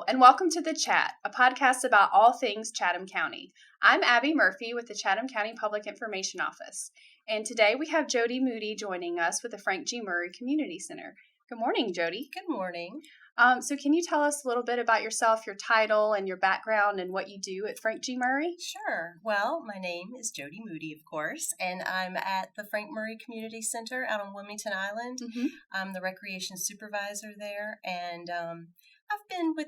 Hello, and welcome to The Chat, a podcast about all things Chatham County. I'm Abby Murphy with the Chatham County Public Information Office, and today we have Jody Moody joining us with the Frank G. Murray Community Center. Good morning, Jody. Good morning. So can you tell us a little bit about yourself, your title, and your background, and what you do at Frank G. Murray? Sure. Well, my name is Jody Moody, of course, and I'm at the Frank Murray Community Center out on Wilmington Island. Mm-hmm. I'm the recreation supervisor there, and I've been with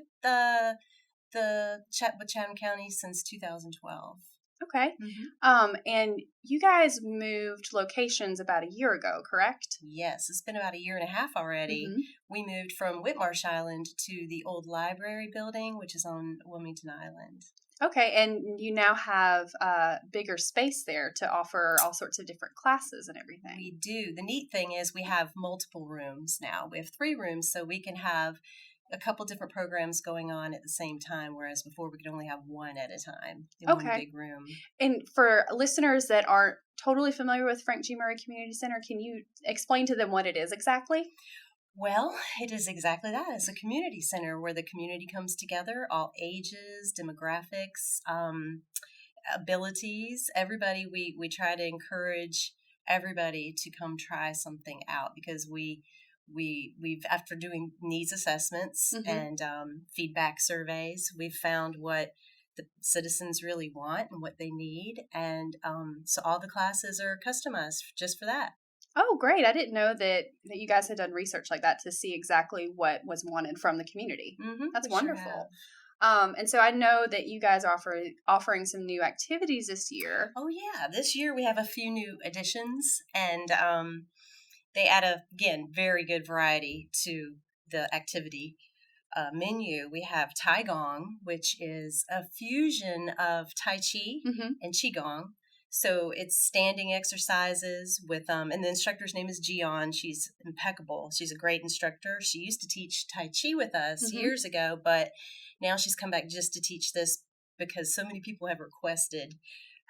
with Chatham County since 2012. Okay. Mm-hmm. And you guys moved locations about a year ago, correct? Yes, it's been about a year and a half already. Mm-hmm. We moved from Marsh Island to the old library building, which is on Wilmington Island. Okay, and you now have bigger space there to offer all sorts of different classes and everything. We do. The neat thing is we have multiple rooms now. We have 3 rooms, so we can have a couple different programs going on at the same time, whereas before we could only have one at a time in one big room. And for listeners that aren't totally familiar with Frank G. Murray Community Center, can you explain to them what it is exactly? Well, it is exactly that. It's a community center where the community comes together, all ages, demographics, abilities, everybody. We try to encourage everybody to come try something out because we've after doing needs assessments Mm-hmm. and feedback surveys, we've found what the citizens really want and what they need, and so all the classes are customized just for that. Oh, great. I didn't know that you guys had done research like that to see exactly what was wanted from the community. Mm-hmm, That's we wonderful. Sure and so I know that you guys are offering some new activities this year. Oh, yeah. This year we have a few new additions, and they add again, very good variety to the activity menu. We have Tai Gong, which is a fusion of Tai Chi Mm-hmm. and Qigong. So it's standing exercises with, and the instructor's name is Jian. She's impeccable. She's a great instructor. She used to teach Tai Chi with us Mm-hmm. years ago, but now she's come back just to teach this because so many people have requested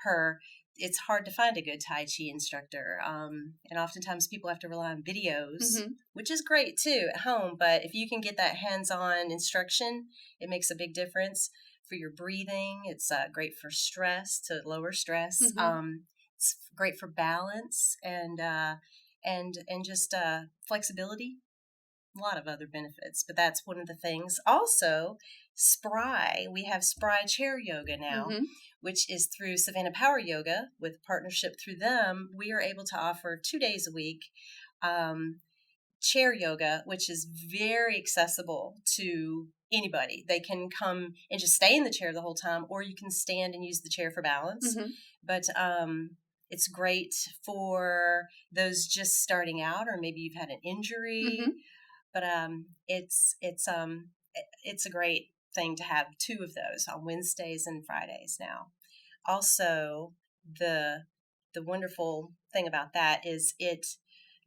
her. It's hard to find a good Tai Chi instructor. And oftentimes people have to rely on videos, Mm-hmm. which is great too at home. But if you can get that hands-on instruction, it makes a big difference for your breathing. It's great for stress, to lower stress. Mm-hmm. It's great for balance and just flexibility. A lot of other benefits, but that's one of the things. Also, Spry. We have Spry Chair Yoga now, Mm-hmm. which is through Savannah Power Yoga. With partnership through them, we are able to offer 2 days a week chair yoga, which is very accessible to anybody. They can come and just stay in the chair the whole time, or you can stand and use the chair for balance. Mm-hmm. But it's great for those just starting out, or maybe you've had an injury. Mm-hmm. But it's a great thing to have 2 of those on Wednesdays and Fridays now. Also, the wonderful thing about that is it's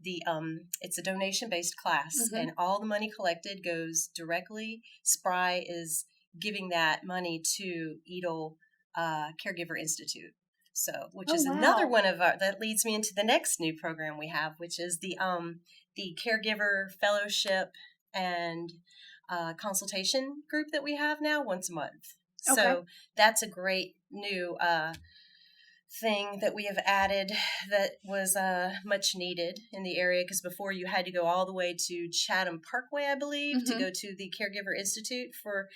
a donation-based class, Mm-hmm. and all the money collected goes directly. Spry is giving that money to Edel Caregiver Institute. So, which is another one of our, that leads me into the next new program we have, which is the Caregiver Fellowship and consultation group that we have now once a month. Okay. So that's a great new thing that we have added that was much needed in the area, because before you had to go all the way to Chatham Parkway, I believe, Mm-hmm. to go to the Caregiver Institute for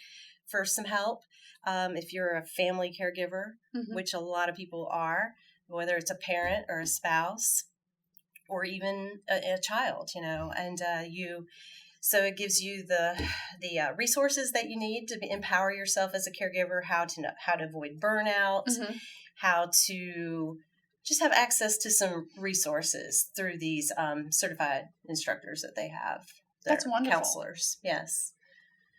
some help. If you're a family caregiver, Mm-hmm. which a lot of people are, whether it's a parent or a spouse or even a child, and so it gives you the resources that you need to empower yourself as a caregiver, how to avoid burnout, Mm-hmm. how to just have access to some resources through these certified instructors that they have. That's wonderful. Counselors, yes.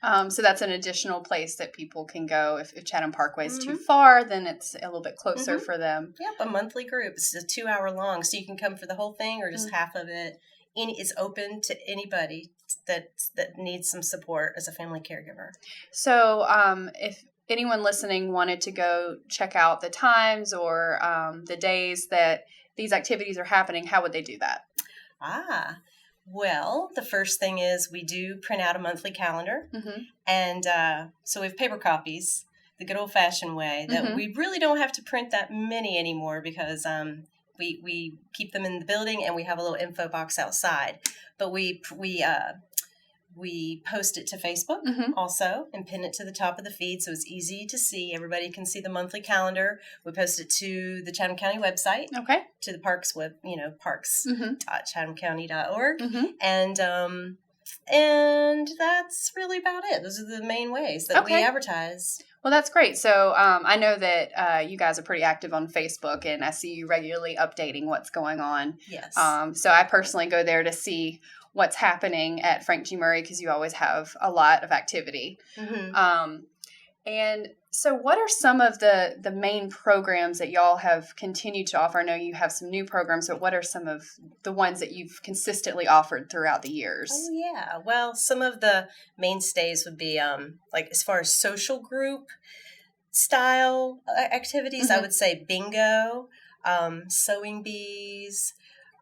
So that's an additional place that people can go. If Chatham Parkway is Mm-hmm. too far, then it's a little bit closer Mm-hmm. for them. Yep, a monthly group. It's a 2-hour long, so you can come for the whole thing or just Mm-hmm. half of it. It's open to anybody that needs some support as a family caregiver. So if anyone listening wanted to go check out the times or the days that these activities are happening, how would they do that? Well, the first thing is we do print out a monthly calendar. And so we have paper copies, the good old-fashioned way, that we really don't have to print that many anymore because we keep them in the building and we have a little info box outside. But we post it to Facebook also and pin it to the top of the feed so it's easy to see. Everybody can see the monthly calendar. We post it to the Chatham County website, to the parks web, parks.chathamcounty.org, and that's really about it. Those are the main ways that we advertise. Well, that's great. So I know that you guys are pretty active on Facebook, and I see you regularly updating what's going on. Yes. So I personally go there to see what's happening at Frank G. Murray because you always have a lot of activity. And so what are some of the main programs that y'all have continued to offer? I know you have some new programs, but what are some of the ones that you've consistently offered throughout the years? Oh, yeah. Well, some of the mainstays would be like as far as social group style activities, I would say bingo, sewing bees,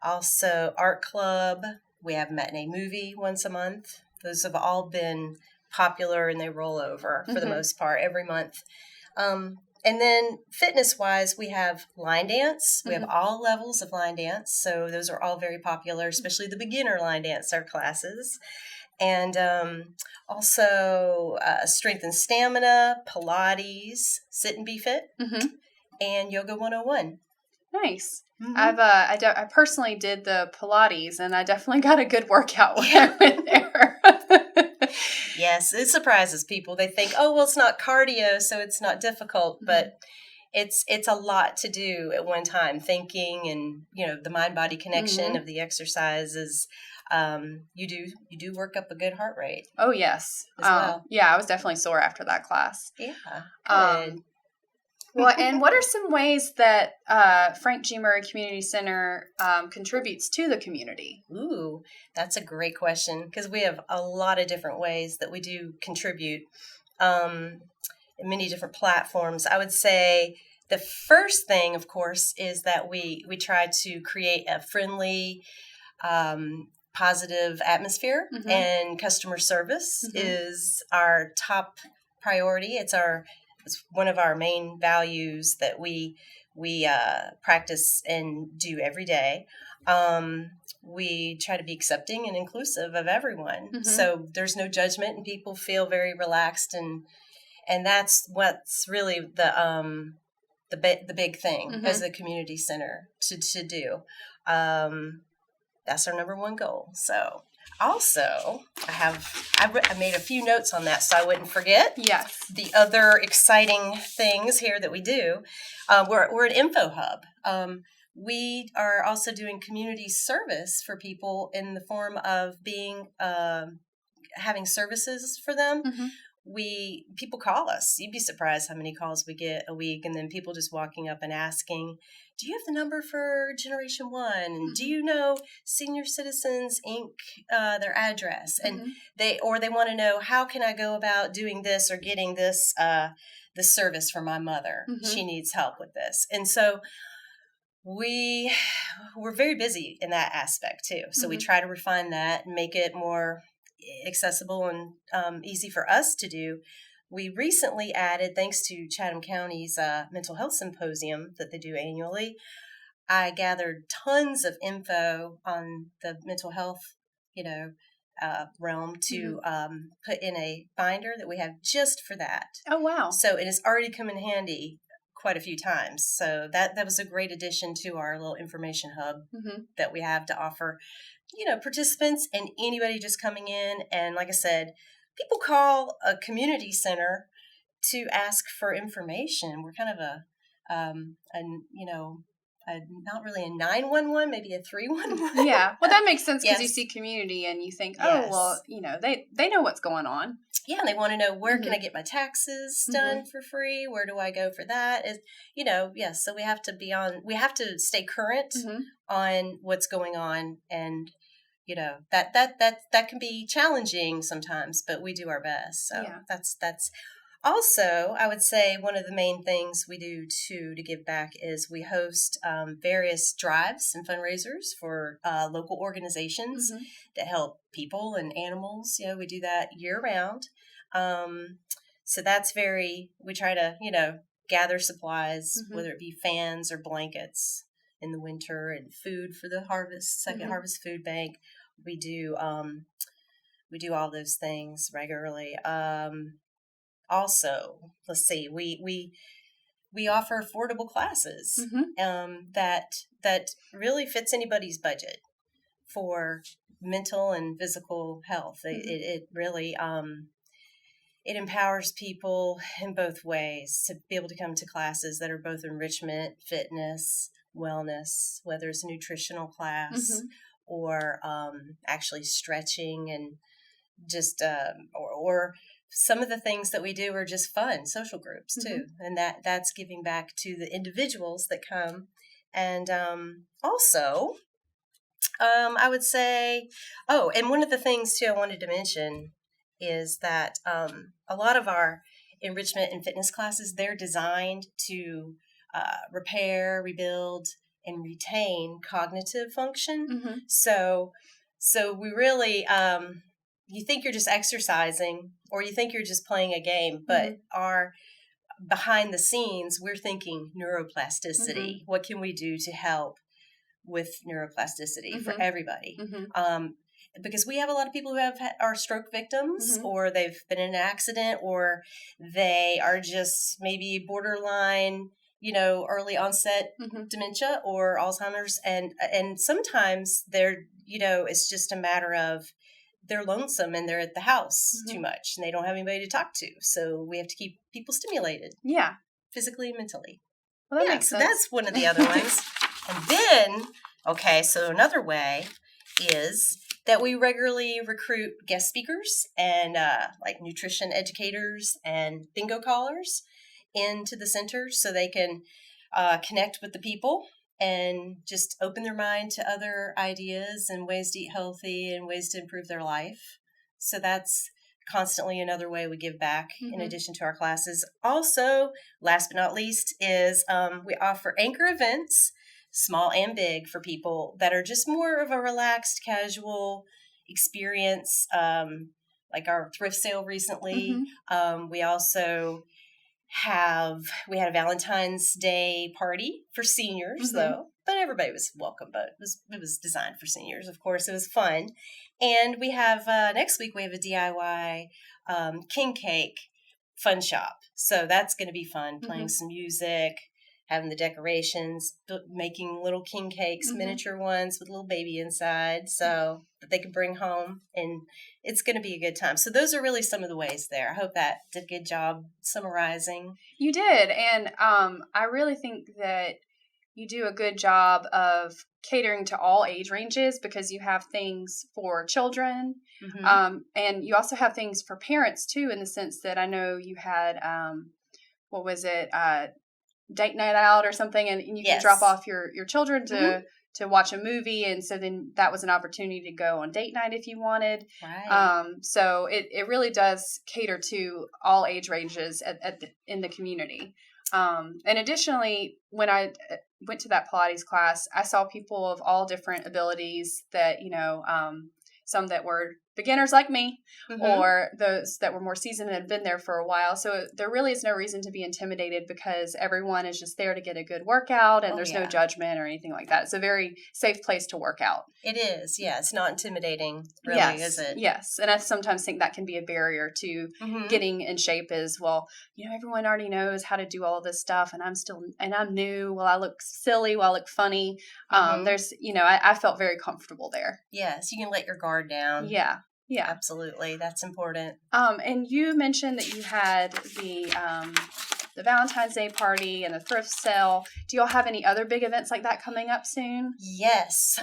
also art club. We have matinee movie once a month. Those have all been popular and they roll over for the most part every month. And then fitness-wise, we have line dance. We have all levels of line dance. So those are all very popular, especially the beginner line dance, our classes. And also strength and stamina, Pilates, sit and be fit, and Yoga 101. Nice. I personally did the Pilates, and I definitely got a good workout when I went there. Yes, it surprises people. They think, oh, well, it's not cardio, so it's not difficult, but it's a lot to do at one time. Thinking and the mind-body connection of the exercises. You do work up a good heart rate. Oh yes, as well. Yeah, I was definitely sore after that class. Yeah. Good. Well, and what are some ways that Frank G. Murray Community Center contributes to the community? Ooh, that's a great question because we have a lot of different ways that we do contribute in many different platforms. I would say the first thing, of course, is that we try to create a friendly, positive atmosphere, and customer service is our top priority. It's one of our main values that we practice and do every day. We try to be accepting and inclusive of everyone. So there's no judgment and people feel very relaxed and that's what's really the big thing as a community center to do. That's our number one goal. So also, I made a few notes on that so I wouldn't forget. Yes. The other exciting things here that we do. We're an info hub. We are also doing community service for people in the form of being having services for them. People call us. You'd be surprised how many calls we get a week, and then people just walking up and asking, do you have the number for Generation 1? And do you know Senior Citizens Inc., their address? And they want to know, how can I go about doing this or getting this service for my mother? She needs help with this. And so we're very busy in that aspect too. So we try to refine that and make it more accessible and easy for us to do. We recently added, thanks to Chatham County's mental health symposium that they do annually, I gathered tons of info on the mental health, realm to put in a binder that we have just for that. Oh, wow. So it has already come in handy quite a few times. So that was a great addition to our little information hub that we have to offer, participants and anybody just coming in. And like I said, people call a community center to ask for information. We're kind of not really a 911, maybe a 311. Yeah. Well, that makes sense because you see community and you think, they know what's going on. Yeah, and they want to know, where can I get my taxes done for free? Where do I go for that? So we have to stay current on what's going on, and that can be challenging sometimes, but we do our best. So that's Also, I would say one of the main things we do to give back is we host various drives and fundraisers for local organizations that help people and animals. We do that year round. So that's we try to, gather supplies, whether it be fans or blankets in the winter, and food for the second harvest food bank. We do all those things regularly. Also, let's see, we offer affordable classes that really fits anybody's budget for mental and physical health. It really it empowers people in both ways to be able to come to classes that are both enrichment, fitness, wellness, whether it's a nutritional class or actually stretching, and just or some of the things that we do are just fun social groups too, and that's giving back to the individuals that come. And also I would say, and one of the things too I wanted to mention is that a lot of our enrichment and fitness classes, they're designed to repair, rebuild, and retain cognitive function. So we really you think you're just exercising, or you think you're just playing a game, but our behind the scenes, we're thinking neuroplasticity. What can we do to help with neuroplasticity for everybody? Because we have a lot of people who are stroke victims, or they've been in an accident, or they are just maybe borderline, early onset dementia or Alzheimer's, and sometimes they're, it's just a matter of they're lonesome and they're at the house too much and they don't have anybody to talk to. So we have to keep people stimulated. Yeah. Physically and mentally. Well, that makes sense. So that's one of the other ones. And then, so another way is that we regularly recruit guest speakers and like nutrition educators and bingo callers into the center so they can connect with the people and just open their mind to other ideas and ways to eat healthy and ways to improve their life. So that's constantly another way we give back in addition to our classes. Also, last but not least, is we offer anchor events, small and big, for people that are just more of a relaxed, casual experience, like our thrift sale recently. We also we had a Valentine's Day party for seniors, though, but everybody was welcome. But it was designed for seniors, of course. It was fun. And we have next week we have a DIY king cake fun shop. So that's going to be fun, playing some music, having the decorations, making little king cakes, miniature ones with a little baby inside, so that they can bring home, and it's going to be a good time. So those are really some of the ways there. I hope that did a good job summarizing. You did, and I really think that you do a good job of catering to all age ranges, because you have things for children, and you also have things for parents too, in the sense that I know you had, what was it, date night out or something, and you can drop off your children to watch a movie, and so then that was an opportunity to go on date night if you wanted. Right. So it really does cater to all age ranges in the community. And additionally, when I went to that Pilates class, I saw people of all different abilities that, some that were beginners like me, or those that were more seasoned and had been there for a while. So there really is no reason to be intimidated, because everyone is just there to get a good workout, and there's no judgment or anything like that. It's a very safe place to work out. It is. Yeah. It's not intimidating, really, is it? Yes. And I sometimes think that can be a barrier to getting in shape, is, well, everyone already knows how to do all this stuff, and I'm new. Will I look silly? Will I look funny? There's, I felt very comfortable there. Yes. You can let your guard down. Yeah. Yeah, absolutely. That's important. And you mentioned that you had the Valentine's Day party and the thrift sale. Do y'all have any other big events like that coming up soon? Yes.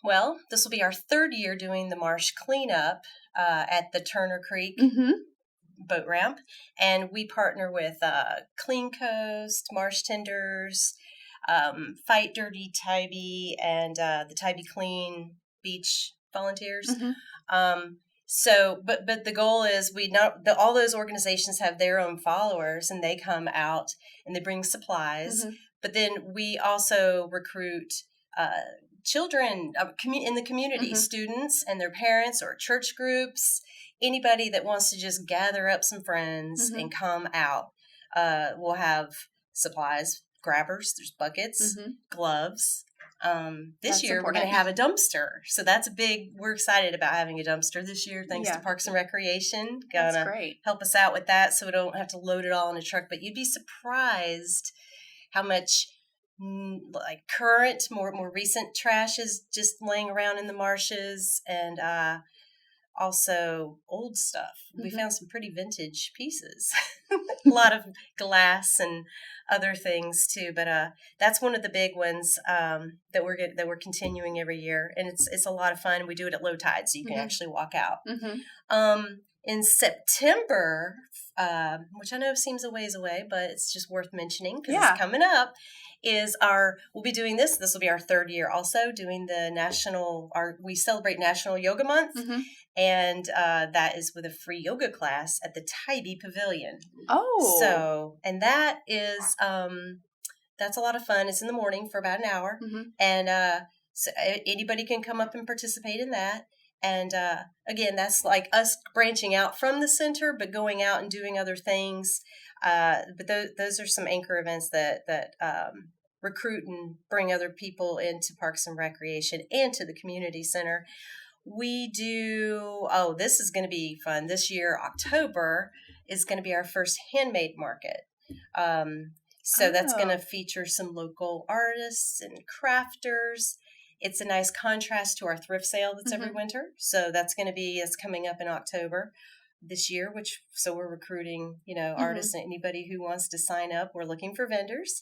Well, this will be our third year doing the Marsh Cleanup at the Turner Creek boat ramp, and we partner with Clean Coast, Marsh Tenders, Fight Dirty Tybee, and the Tybee Clean Beach Volunteers. So, but the goal is all those organizations have their own followers, and they come out and they bring supplies. But then we also recruit children in the community, students and their parents, or church groups, anybody that wants to just gather up some friends and come out. We'll have supplies, grabbers, there's buckets, gloves. This year we're going to have a dumpster. So we're excited about having a dumpster this year, thanks to Parks and Recreation. That's great. Help us out with that so we don't have to load it all in a truck. But you'd be surprised how much like current, more recent trash is just laying around in the marshes, and also old stuff. We found some pretty vintage pieces, a lot of glass and other things too. But that's one of the big ones that we're continuing every year, and it's a lot of fun. We do it at low tide, so you can actually walk out. In September, which I know seems a ways away, but it's just worth mentioning because it's coming up, we'll be doing this. This will be our third year also doing we celebrate National Yoga Month, and that is with a free yoga class at the Tai Gong Pavilion. Oh. So, and that is, that's a lot of fun. It's in the morning for about an hour, and so anybody can come up and participate in that. And again, that's like us branching out from the center, but going out and doing other things. But those are some anchor events that recruit and bring other people into Parks and Recreation and to the community center. We do, this is going to be fun. This year, October, is going to be our first handmade market. So that's going to feature some local artists and crafters. It's a nice contrast to our thrift sale that's every winter. So it's coming up in October this year, so we're recruiting, artists and anybody who wants to sign up. We're looking for vendors.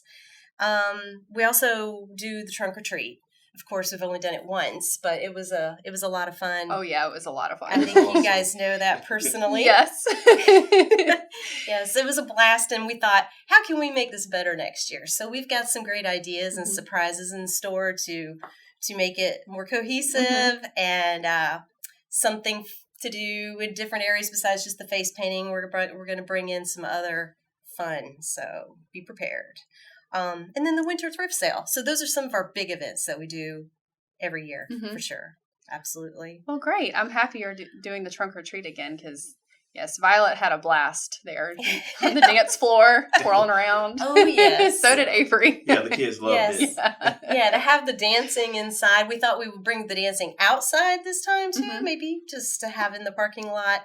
We also do the trunk or treat. Of course, we've only done it once, but it was a lot of fun. Oh yeah, it was a lot of fun. I think you guys know that personally. Yes. Yes, it was a blast, and we thought, how can we make this better next year? So we've got some great ideas and surprises in store to make it more cohesive and something to do in different areas besides just the face painting. We're going to bring in some other fun, so be prepared. And then the winter thrift sale. So those are some of our big events that we do every year for sure. Absolutely. Well, great. I'm happy you're doing the trunk or treat again because, yes, Violet had a blast there on the dance floor, twirling around. Oh, yes. So did Avery. Yeah, the kids loved it. Yeah, to have the dancing inside. We thought we would bring the dancing outside this time, too, maybe, just to have in the parking lot.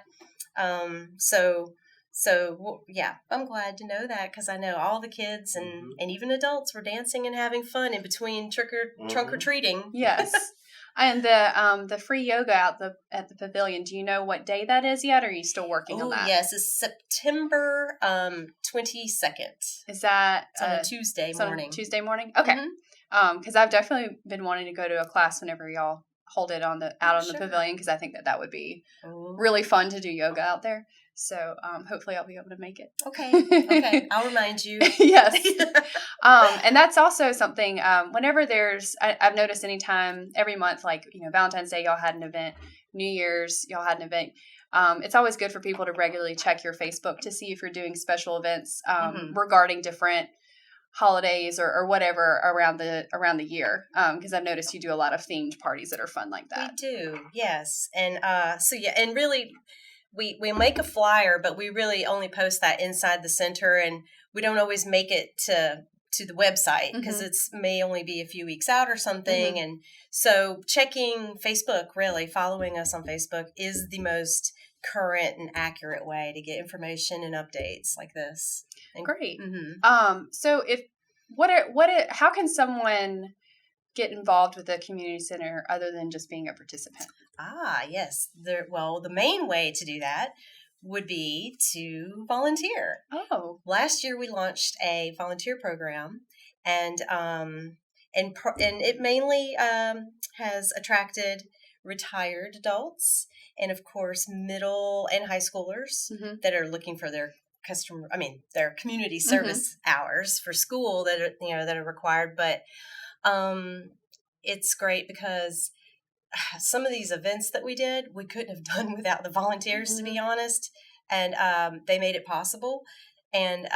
So, yeah, I'm glad to know that because I know all the kids and even adults were dancing and having fun in between trunk or treating. Yes. And the free yoga at the pavilion, do you know what day that is yet, or are you still working on that? Yes, it's September 22nd. Is that on a Tuesday morning? Tuesday morning? Okay. Because I've definitely been wanting to go to a class whenever y'all hold it out on the pavilion because I think that would be really fun to do yoga out there. So hopefully I'll be able to make it. Okay. I'll remind you. Yes. And that's also something, whenever I've noticed anytime, every month, like, Valentine's Day, y'all had an event, New Year's, y'all had an event. It's always good for people to regularly check your Facebook to see if you're doing special events regarding different holidays or whatever around the year. Because I've noticed you do a lot of themed parties that are fun like that. We do, yes. And and really, we make a flyer, but we really only post that inside the center, and we don't always make it to the website because it's may only be a few weeks out or something. And so checking Facebook, really following us on Facebook, is the most current and accurate way to get information and updates like this. Great. So how can someone get involved with the community center other than just being a participant? Yes. The main way to do that would be to volunteer. Oh. Last year we launched a volunteer program, and it mainly has attracted retired adults and, of course, middle and high schoolers that are looking for their community service hours for school that are required. But it's great because some of these events that we did, we couldn't have done without the volunteers, to be honest. And they made it possible. And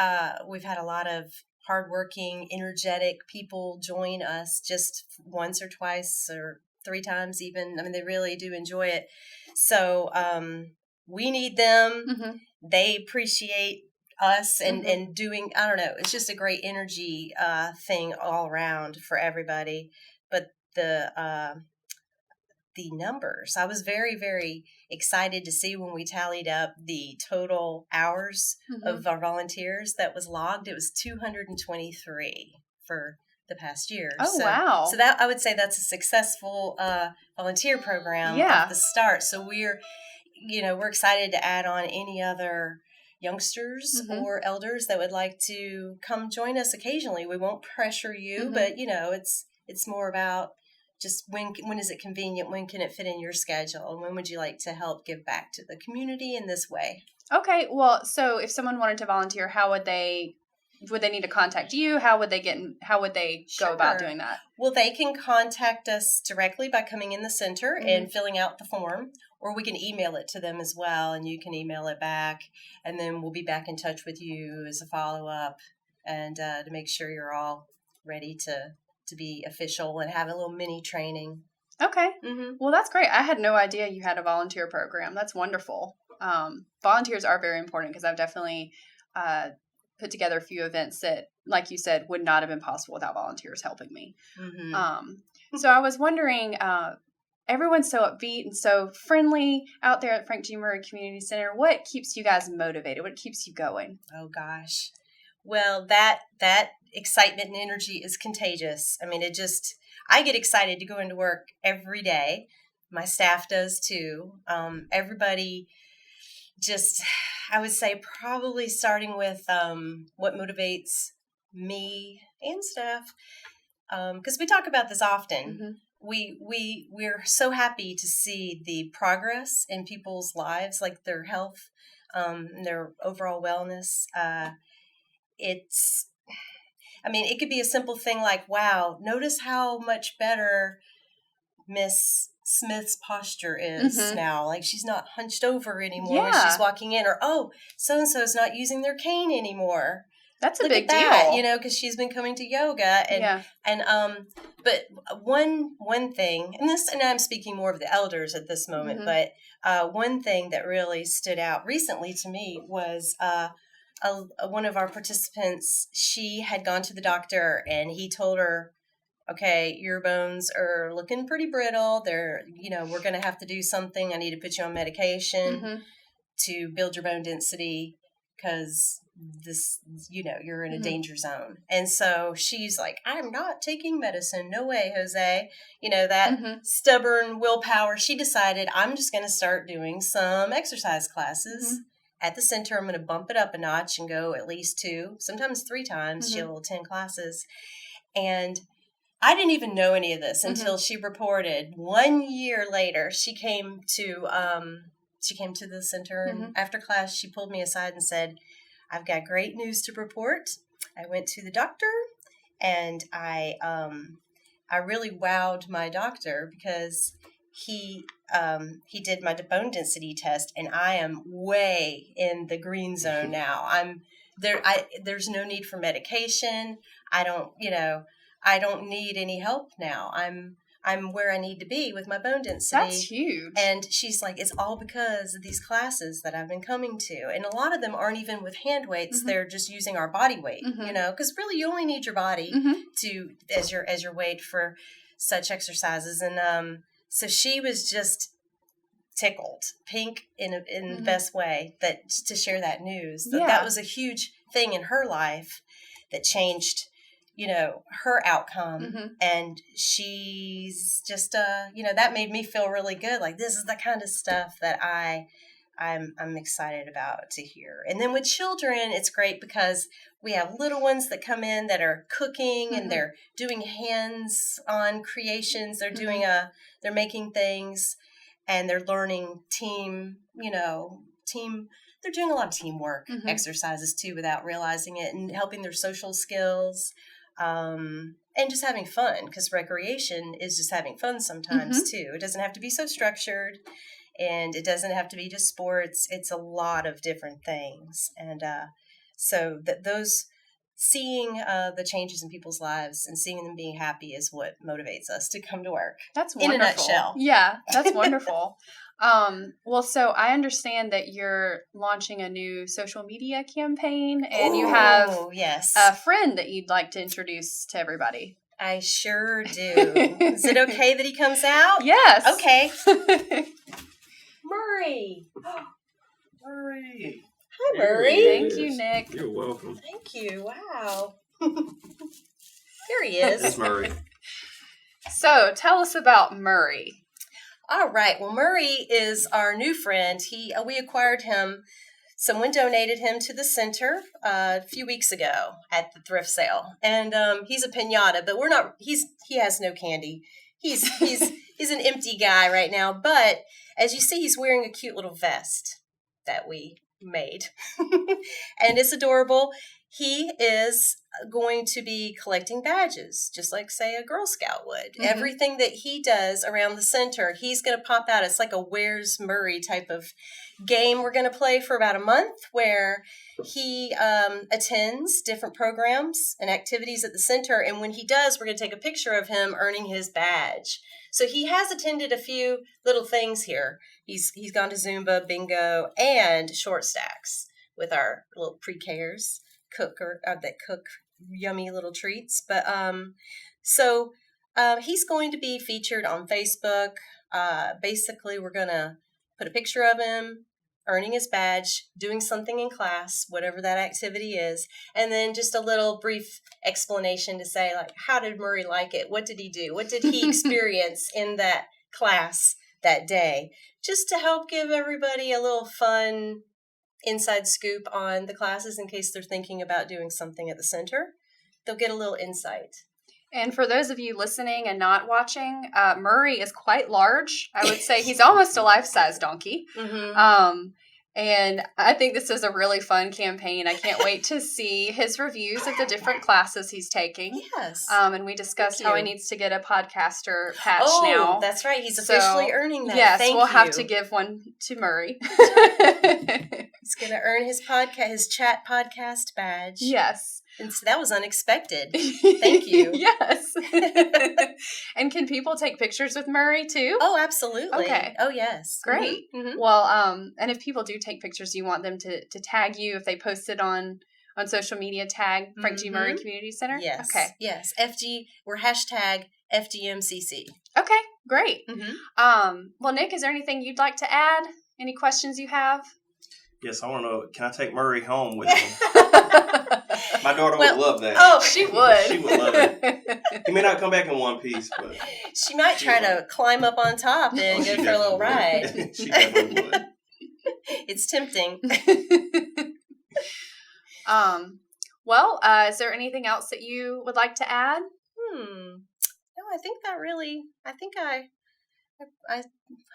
we've had a lot of hardworking, energetic people join us just once or twice or 3 times even. I mean, they really do enjoy it. So we need them. They appreciate us and doing, I don't know, it's just a great energy thing all around for everybody. But the numbers, I was very, very excited to see when we tallied up the total hours of our volunteers that was logged. It was 223 for the past year. Oh, wow. So that, I would say that's a successful volunteer program at the start. So we're excited to add on any other youngsters or elders that would like to come join us occasionally. We won't pressure you, but it's more about just when is it convenient? When can it fit in your schedule? And when would you like to help give back to the community in this way? Okay. Well, so if someone wanted to volunteer, how would they need to contact you? How would they go about doing that? Well, they can contact us directly by coming in the center and filling out the form, or we can email it to them as well, and you can email it back, and then we'll be back in touch with you as a follow-up and to make sure you're all ready to be official and have a little mini training. Okay. Well, that's great. I had no idea you had a volunteer program. That's wonderful. Volunteers are very important because I've definitely put together a few events that, like you said, would not have been possible without volunteers helping me. So I was wondering, everyone's so upbeat and so friendly out there at Frank G. Murray Community Center. What keeps you guys motivated? What keeps you going? Oh, gosh. Well, that excitement and energy is contagious. I mean, I get excited to go into work every day. My staff does too. Everybody just, I would say probably starting with what motivates me and staff, because we talk about this often. We're so happy to see the progress in people's lives, like their health, their overall wellness. It could be a simple thing like, wow, notice how much better Miss Smith's posture is now. Like, she's not hunched over anymore when she's walking in, or, oh, so-and-so's not using their cane anymore. That's a big deal. Because she's been coming to yoga. But one thing, and I'm speaking more of the elders at this moment, but one thing that really stood out recently to me was one of our participants. She had gone to the doctor and he told her, okay, your bones are looking pretty brittle. We're going to have to do something. I need to put you on medication to build your bone density because this, you're in a danger zone. And so she's like, I'm not taking medicine. No way, Jose. That stubborn willpower. She decided, I'm just going to start doing some exercise classes. At the center. I'm going to bump it up a notch and go at least 2, sometimes 3 times. She'll attend classes. And I didn't even know any of this until she reported 1 year later. She came to the center, and after class, she pulled me aside and said, I've got great news to report. I went to the doctor, and I really wowed my doctor because he did my bone density test, and I am way in the green zone now. There's no need for medication. I don't need any help now. I'm where I need to be with my bone density. That's huge. And she's like, it's all because of these classes that I've been coming to. And a lot of them aren't even with hand weights. They're just using our body weight, because really you only need your body to as your weight for such exercises. And so she was just tickled pink in the best way to share that news. That was a huge thing in her life that changed, her outcome. And she's just, that made me feel really good. Like, this is the kind of stuff that I'm excited about to hear. And then with children, it's great because we have little ones that come in that are cooking and they're doing hands-on creations. They're doing they're making things and they're learning team. They're doing a lot of teamwork exercises too without realizing it, and helping their social skills. and just having fun, because recreation is just having fun sometimes too. It doesn't have to be so structured, and it doesn't have to be just sports. It's a lot of different things. And so those seeing the changes in people's lives and seeing them being happy is what motivates us to come to work. That's wonderful. In a nutshell. Yeah, that's wonderful. Well, so I understand that you're launching a new social media campaign, and you have a friend that you'd like to introduce to everybody. I sure do. Is it okay that he comes out? Yes. Okay. Murray. Murray. Hi, Murray. Thank you, Nick. You're welcome. Thank you. Wow. Here he is. That's Murray. So, tell us about Murray. All right. Well, Murray is our new friend. We acquired him. Someone donated him to the center a few weeks ago at the thrift sale, and he's a piñata. But we're not. He has no candy. He's an empty guy right now. But as you see, he's wearing a cute little vest that we made, and it's adorable. He is going to be collecting badges, just like, say, a Girl Scout would. Mm-hmm. Everything that he does around the center, he's going to pop out. It's like a Where's Murray type of game we're going to play for about a month, where he attends different programs and activities at the center. And when he does, we're going to take a picture of him earning his badge. So he has attended a few little things here. He's gone to Zumba, bingo, and short stacks with our little pre-Kers that cook yummy little treats. But so he's going to be featured on Facebook. Basically, we're going to put a picture of him earning his badge, doing something in class, whatever that activity is, and then just a little brief explanation to say, like, how did Murray like it? What did he do? What did he experience in that class that day? Just to help give everybody a little fun inside scoop on the classes in case they're thinking about doing something at the center. They'll get a little insight. And for those of you listening and not watching, Murray is quite large. I would say he's almost a life-size donkey. Mm-hmm. And I think this is a really fun campaign. I can't wait to see his reviews of the different classes he's taking. Yes. And we discussed how he needs to get a podcaster patch now. Oh, that's right. He's officially earning that. Yes, we'll have to give one to Murray. He's going to earn his chat podcast badge. Yes. And so that was unexpected. Thank you. Yes. And can people take pictures with Murray too? Oh, absolutely. Okay. Oh, yes. Great. Mm-hmm. Well, and if people do take pictures, you want them to tag you if they post it on social media, tag Frank G. Murray Community Center? Yes. Okay. Yes. We're hashtag FGMCC. Okay. Great. Mm-hmm. Well, Nick, is there anything you'd like to add? Any questions you have? Yes, I want to know, can I take Murray home with me? My daughter would love that. Oh, she would. She would love it. He may not come back in one piece, but she might try to climb up on top and go for a little ride. She definitely would. It's tempting. Well, is there anything else that you would like to add? No, I think I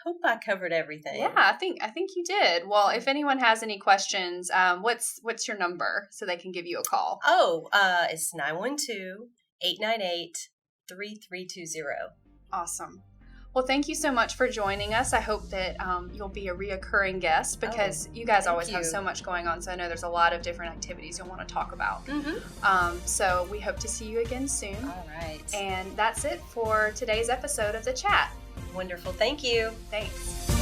hope I covered everything. Yeah, I think you did. Well, if anyone has any questions, what's your number so they can give you a call? Oh, it's 912-898-3320. Awesome. Well, thank you so much for joining us. I hope that you'll be a reoccurring guest because you guys always have so much going on. So I know there's a lot of different activities you'll want to talk about. Mm-hmm. So we hope to see you again soon. All right. And that's it for today's episode of The Chat. Wonderful. Thank you. Thanks.